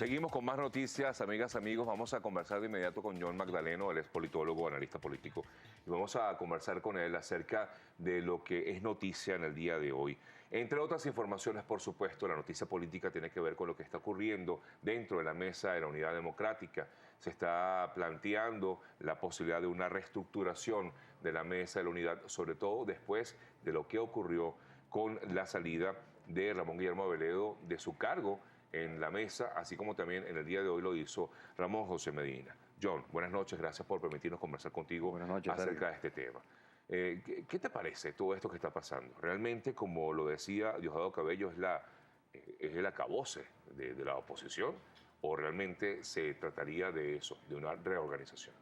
Seguimos con más noticias, amigas, amigos. Vamos a conversar de inmediato con John Magdaleno, él es politólogo, analista político, y vamos a conversar con él acerca de lo que es noticia en el día de hoy. Entre otras informaciones, por supuesto, la noticia política tiene que ver con lo que está ocurriendo dentro de la mesa de la Unidad Democrática. Se está planteando la posibilidad de una reestructuración de la mesa de la Unidad, sobre todo después de lo que ocurrió con la salida de Ramón Guillermo Aveledo de su cargo en la mesa, así como también en el día de hoy lo hizo Ramón José Medina. John, buenas noches, gracias por permitirnos conversar contigo acerca de este tema. ¿Qué te parece todo esto que está pasando? Realmente, como lo decía Diosdado Cabello, es el acabose de la oposición, o realmente se trataría de eso, de una reorganización.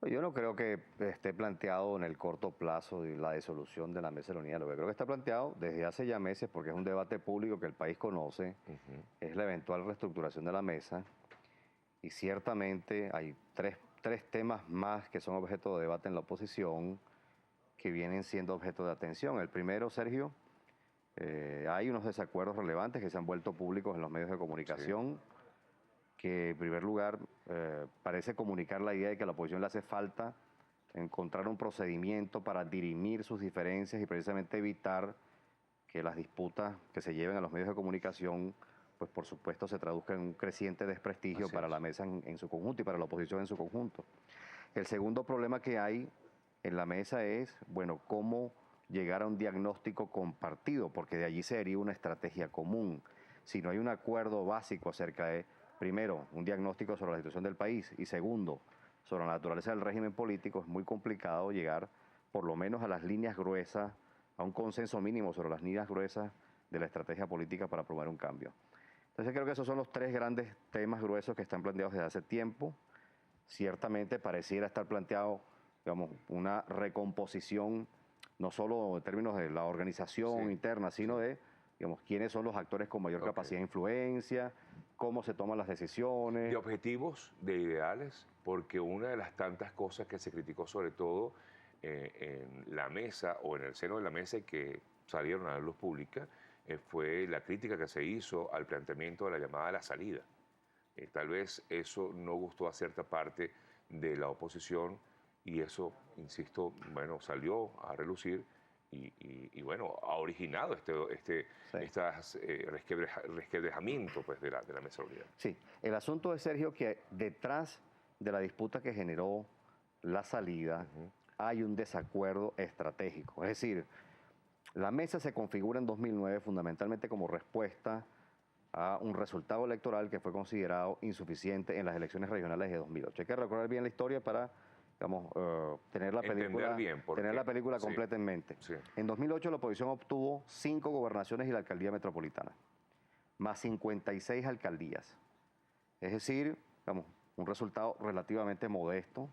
Yo no creo que esté planteado en el corto plazo la disolución de la mesa de la unidad. Lo que creo que está planteado desde hace ya meses, porque es un debate público que el país conoce, es la eventual reestructuración de la mesa. Y ciertamente hay tres temas más que son objeto de debate en la oposición que vienen siendo objeto de atención. El primero, Sergio, hay unos desacuerdos relevantes que se han vuelto públicos en los medios de comunicación. Sí. Que en primer lugar parece comunicar la idea de que a la oposición le hace falta encontrar un procedimiento para dirimir sus diferencias y precisamente evitar que las disputas que se lleven a los medios de comunicación, pues por supuesto se traduzcan en un creciente desprestigio para la mesa en su conjunto y para la oposición en su conjunto. El segundo problema que hay en la mesa es, bueno, cómo llegar a un diagnóstico compartido, porque de allí sería una estrategia común. Si no hay un acuerdo básico acerca de, primero, un diagnóstico sobre la situación del país y segundo, sobre la naturaleza del régimen político, es muy complicado llegar por lo menos a las líneas gruesas, a un consenso mínimo sobre las líneas gruesas de la estrategia política para promover un cambio. Entonces creo que esos son los tres grandes temas gruesos que están planteados desde hace tiempo. Ciertamente pareciera estar planteado, digamos, una recomposición, no solo en términos de la organización interna, sino de, digamos, quiénes son los actores con mayor capacidad de influencia, cómo se toman las decisiones. De objetivos, de ideales, porque una de las tantas cosas que se criticó sobre todo en la mesa o en el seno de la mesa que salieron a la luz pública fue la crítica que se hizo al planteamiento de la llamada a la salida. Tal vez eso no gustó a cierta parte de la oposición y eso, insisto, bueno, salió a relucir y bueno, ha originado estas resquebrajamientos pues, de la mesa de unidad. Sí, el asunto es, Sergio, que detrás de la disputa que generó la salida hay un desacuerdo estratégico. Es decir, la mesa se configura en 2009 fundamentalmente como respuesta a un resultado electoral que fue considerado insuficiente en las elecciones regionales de 2008. Hay que recordar bien la historia para, digamos, tener la película completa en mente. Sí. En 2008 la oposición obtuvo 5 gobernaciones y la alcaldía metropolitana, más 56 alcaldías. Es decir, digamos, un resultado relativamente modesto.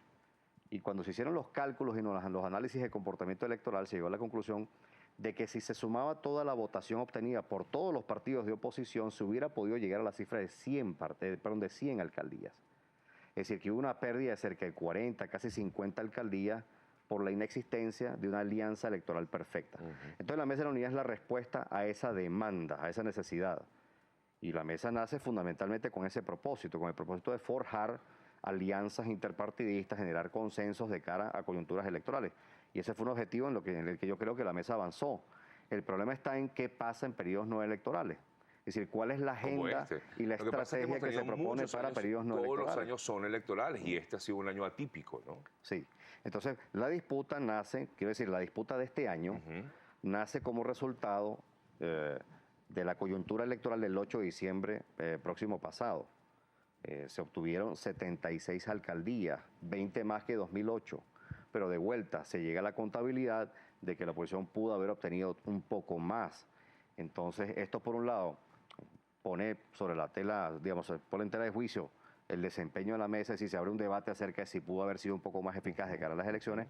Y cuando se hicieron los cálculos y los análisis de comportamiento electoral, se llegó a la conclusión de que si se sumaba toda la votación obtenida por todos los partidos de oposición, se hubiera podido llegar a la cifra de 100 alcaldías. Es decir, que hubo una pérdida de cerca de 40, casi 50 alcaldías por la inexistencia de una alianza electoral perfecta. Entonces la Mesa de la Unidad es la respuesta a esa demanda, a esa necesidad. Y la mesa nace fundamentalmente con ese propósito, con el propósito de forjar alianzas interpartidistas, generar consensos de cara a coyunturas electorales. Y ese fue un objetivo en el que yo creo que la mesa avanzó. El problema está en qué pasa en periodos no electorales. Es decir, cuál es la agenda y la estrategia que se propone para periodos no electorales. Todos los años son electorales y este ha sido un año atípico, ¿no? Sí. Entonces, la disputa nace, quiero decir, la disputa de este año nace como resultado de la coyuntura electoral del 8 de diciembre próximo pasado. Se obtuvieron 76 alcaldías, 20 más que 2008, pero de vuelta se llega a la contabilidad de que la oposición pudo haber obtenido un poco más. Entonces, esto por un lado pone sobre la tela, digamos, pone en tela de juicio el desempeño de la mesa, si se abre un debate acerca de si pudo haber sido un poco más eficaz de cara a las elecciones,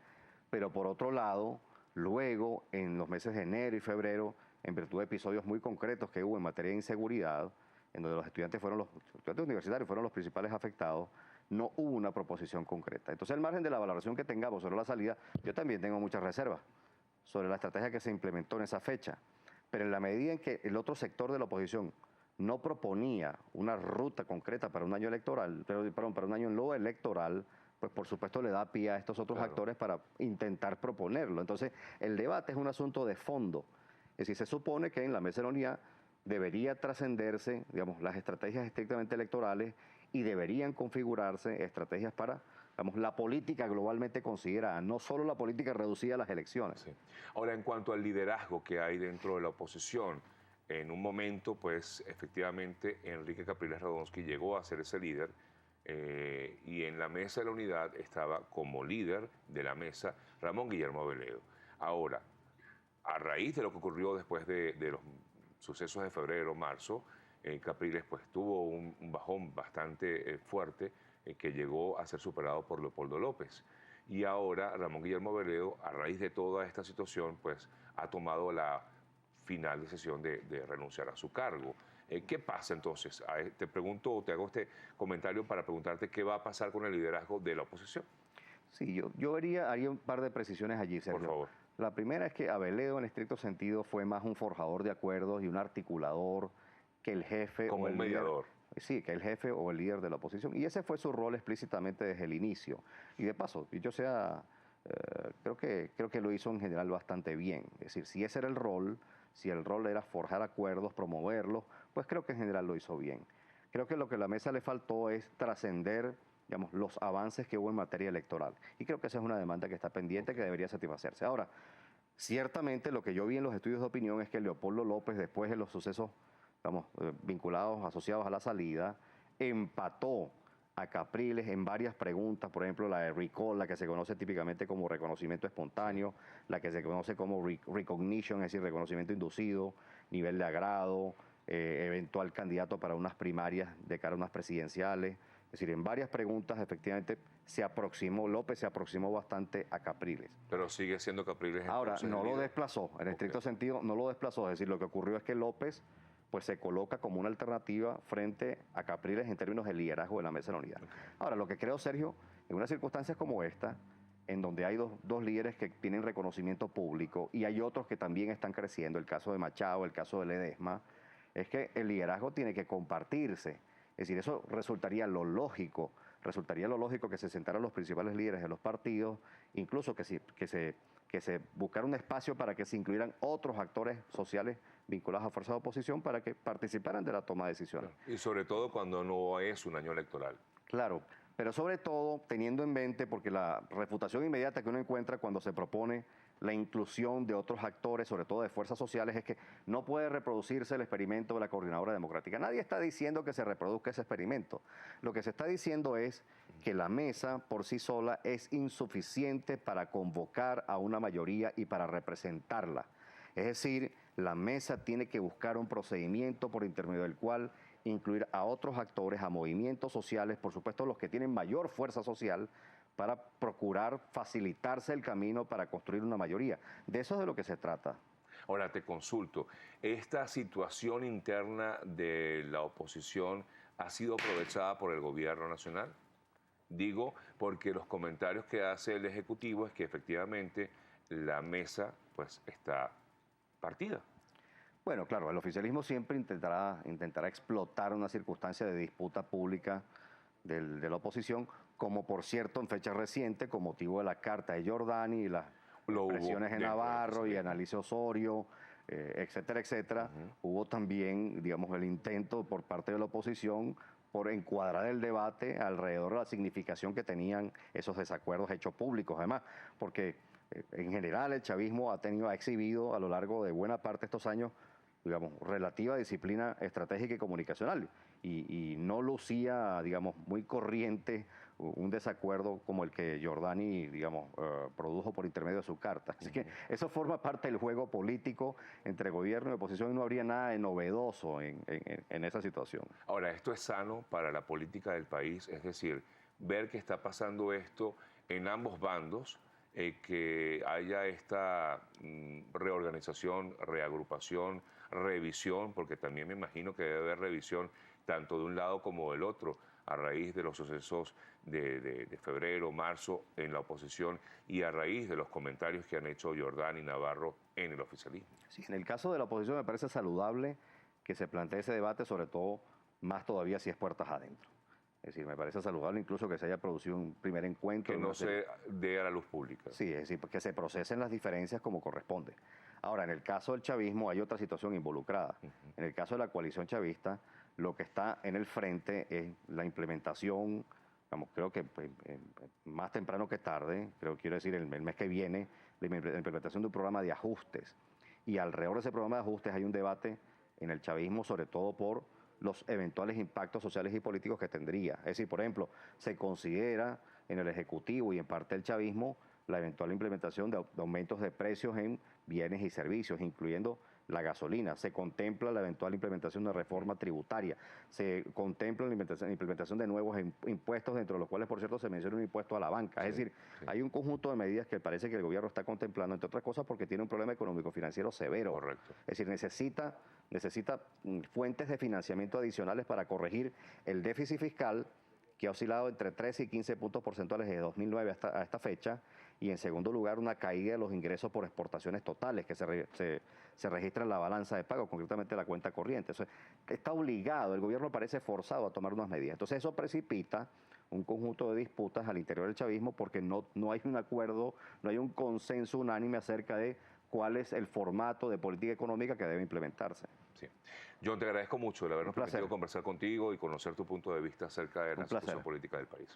pero por otro lado, luego, en los meses de enero y febrero, en virtud de episodios muy concretos que hubo en materia de inseguridad, en donde los estudiantes universitarios fueron los principales afectados, no hubo una proposición concreta. Entonces, al margen de la valoración que tengamos sobre la salida, yo también tengo muchas reservas sobre la estrategia que se implementó en esa fecha. Pero en la medida en que el otro sector de la oposición no proponía una ruta concreta para un año electoral, perdón, para un año no electoral, pues por supuesto le da pie a estos otros actores para intentar proponerlo. Entonces, el debate es un asunto de fondo. Es decir, se supone que en la mesa de la unidad debería trascenderse, digamos, las estrategias estrictamente electorales y deberían configurarse estrategias para, digamos, la política globalmente considerada, no solo la política reducida a las elecciones. Sí. Ahora, en cuanto al liderazgo que hay dentro de la oposición, en un momento, pues, efectivamente, Enrique Capriles Radonsky llegó a ser ese líder y en la mesa de la unidad estaba como líder de la mesa Ramón Guillermo Veleo. Ahora, a raíz de lo que ocurrió después de los sucesos de febrero, marzo, Capriles pues tuvo un bajón bastante fuerte que llegó a ser superado por Leopoldo López. Y ahora Ramón Guillermo Veleo, a raíz de toda esta situación, pues ha tomado la final decisión de renunciar a su cargo. ¿Qué pasa entonces? Te pregunto, te hago este comentario para preguntarte qué va a pasar con el liderazgo de la oposición. Sí, yo haría un par de precisiones allí, Sergio. Por favor. La primera es que Aveledo, en estricto sentido, fue más un forjador de acuerdos y un articulador que el jefe Como o el un mediador. Sí, que el jefe o el líder de la oposición. Y ese fue su rol explícitamente desde el inicio. Y de paso, dicho sea, creo que lo hizo en general bastante bien. Es decir, si ese era el rol, si el rol era forjar acuerdos, promoverlos, pues creo que en general lo hizo bien. Creo que lo que a la mesa le faltó es trascender, digamos, los avances que hubo en materia electoral. Y creo que esa es una demanda que está pendiente, que debería satisfacerse. Ahora, ciertamente lo que yo vi en los estudios de opinión es que Leopoldo López, después de los sucesos, vamos, vinculados, asociados a la salida, empató a Capriles en varias preguntas, por ejemplo, la de recall, la que se conoce típicamente como reconocimiento espontáneo, la que se conoce como recognition, es decir, reconocimiento inducido, nivel de agrado, eventual candidato para unas primarias de cara a unas presidenciales. Es decir, en varias preguntas efectivamente López se aproximó bastante a Capriles. Pero sigue siendo Capriles. Ahora, no lo líder. desplazó, en estricto sentido no lo desplazó, es decir, lo que ocurrió es que López pues se coloca como una alternativa frente a Capriles en términos de liderazgo de la mesa de la unidad. Ahora, lo que creo, Sergio, en unas circunstancias como esta, en donde hay dos líderes que tienen reconocimiento público y hay otros que también están creciendo, el caso de Machado, el caso de Ledesma, es que el liderazgo tiene que compartirse. Es decir, eso resultaría lo lógico que se sentaran los principales líderes de los partidos, incluso que se buscara un espacio para que se incluyeran otros actores sociales vinculados a fuerzas de oposición para que participaran de la toma de decisiones. Y sobre todo cuando no es un año electoral. Claro, pero sobre todo teniendo en mente, porque la refutación inmediata que uno encuentra cuando se propone la inclusión de otros actores, sobre todo de fuerzas sociales, es que no puede reproducirse el experimento de la Coordinadora Democrática. Nadie está diciendo que se reproduzca ese experimento. Lo que se está diciendo es que la mesa por sí sola es insuficiente para convocar a una mayoría y para representarla. Es decir, la mesa tiene que buscar un procedimiento por intermedio del cual incluir a otros actores, a movimientos sociales, por supuesto los que tienen mayor fuerza social, para procurar facilitarse el camino para construir una mayoría. De eso es de lo que se trata. Ahora te consulto, ¿esta situación interna de la oposición ha sido aprovechada por el gobierno nacional? Digo, porque los comentarios que hace el Ejecutivo es que efectivamente la mesa pues está partida. Bueno, claro, el oficialismo siempre intentará explotar una circunstancia de disputa pública de la oposición, como por cierto en fecha reciente, con motivo de la carta de Giordani y las presiones en Navarro y Analice Osorio, etcétera, etcétera. Hubo también, digamos, el intento por parte de la oposición por encuadrar el debate alrededor de la significación que tenían esos desacuerdos hechos públicos, además, porque en general el chavismo ha exhibido a lo largo de buena parte de estos años, digamos, relativa disciplina estratégica y comunicacional, y no lucía, digamos, muy corriente un desacuerdo como el que Giordani, digamos, produjo por intermedio de su carta. Así que eso forma parte del juego político entre gobierno y oposición y no habría nada de novedoso en esa situación. Ahora, esto es sano para la política del país, es decir, ver que está pasando esto en ambos bandos, que haya esta reorganización, reagrupación, revisión, porque también me imagino que debe haber revisión tanto de un lado como del otro, a raíz de los sucesos de febrero, marzo en la oposición y a raíz de los comentarios que han hecho Giordani y Navarro en el oficialismo. Sí, en el caso de la oposición me parece saludable que se plantee ese debate, sobre todo, más todavía si es puertas adentro. Es decir, me parece saludable incluso que se haya producido un primer encuentro. Que no se dé a la luz pública. Sí, es decir, que se procesen las diferencias como corresponde. Ahora, en el caso del chavismo hay otra situación involucrada. En el caso de la coalición chavista, lo que está en el frente es la implementación, vamos, creo que más temprano que tarde, quiero decir el mes que viene, la implementación de un programa de ajustes. Y alrededor de ese programa de ajustes hay un debate en el chavismo, sobre todo por los eventuales impactos sociales y políticos que tendría. Es decir, por ejemplo, se considera en el Ejecutivo y en parte del chavismo la eventual implementación de aumentos de precios en bienes y servicios, incluyendo la gasolina. Se contempla la eventual implementación de reforma tributaria. Se contempla la implementación de nuevos impuestos, dentro de los cuales, por cierto, se menciona un impuesto a la banca. Es decir, hay un conjunto de medidas que parece que el gobierno está contemplando, entre otras cosas porque tiene un problema económico-financiero severo. Correcto. Es decir, necesita fuentes de financiamiento adicionales para corregir el déficit fiscal, que ha oscilado entre 13 y 15 puntos porcentuales desde 2009 hasta esta fecha, y en segundo lugar una caída de los ingresos por exportaciones totales que se registra en la balanza de pago, concretamente la cuenta corriente. Eso está obligado, el gobierno parece forzado a tomar unas medidas. Entonces eso precipita un conjunto de disputas al interior del chavismo porque no hay un acuerdo, no hay un consenso unánime acerca de cuál es el formato de política económica que debe implementarse. Sí. John, te agradezco mucho el habernos permitido conversar contigo y conocer tu punto de vista acerca de la situación política del país.